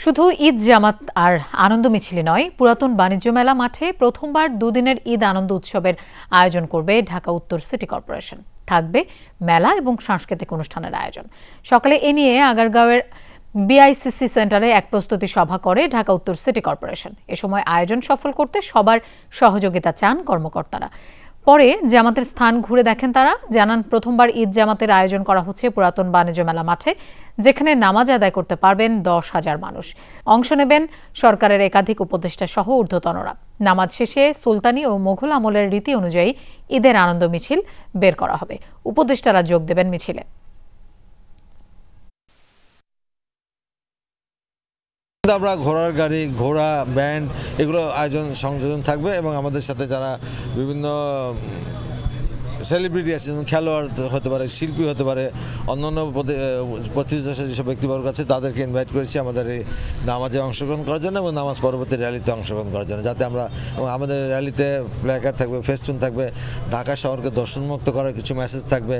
শুধু ঈদ জামাত আর আনন্দ মিছিলে নয়, পুরাতন বাণিজ্য মেলা মাঠে প্রথমবার দুদিনের ঈদ আনন্দ উৎসবের আয়োজন করবে ঢাকা উত্তর সিটি কর্পোরেশন। থাকবে মেলা এবং সাংস্কৃতিক অনুষ্ঠানের আয়োজন। সকালে এ নিয়ে আগারগাঁওয়ের বিআইসিসি সেন্টারে এক প্রস্তুতি সভা করে ঢাকা উত্তর সিটি কর্পোরেশন। এ সময় আয়োজন সফল করতে সবার সহযোগিতা চান কর্মকর্তারা। পরে জামাতের স্থান ঘুরে দেখেন তারা, জানান প্রথমবার ঈদ জামাতের আয়োজন করা হচ্ছে পুরাতন বাণিজ্য মেলা মাঠে, যেখানে নামাজ আদায় করতে পারবেন 10,000 মানুষ। অংশ নেবেন সরকারের একাধিক উপদেষ্টা সহ ঊর্ধ্বতনরা। নামাজ শেষে সুলতানি ও মোঘল আমলের রীতি অনুযায়ী ঈদের আনন্দ মিছিল বের করা হবে। উপদেষ্টারা যোগ দেবেন মিছিলে। আমরা ঘোড়ার গাড়ি, ঘোড়া, ব্যান্ড এগুলো সংযোজন থাকবে এবং আমাদের সাথে যারা বিভিন্ন সেলিব্রিটি আছে, যেমন খেলোয়াড় হতে পারে, শিল্পী হতে পারে, অন্যান্য প্রতিষ্ঠা যেসব ব্যক্তিবর্গ আছে তাদেরকে ইনভাইট করেছি আমাদের এই নামাজে অংশগ্রহণ করার জন্য এবং নামাজ পরবর্তী র্যালিতে অংশগ্রহণ করার জন্য, যাতে আমরা আমাদের র্যালিতে প্ল্যাকার্ড থাকবে, ফেস্টুন থাকবে, ঢাকা শহরকে দর্শনমুক্ত করার কিছু মেসেজ থাকবে।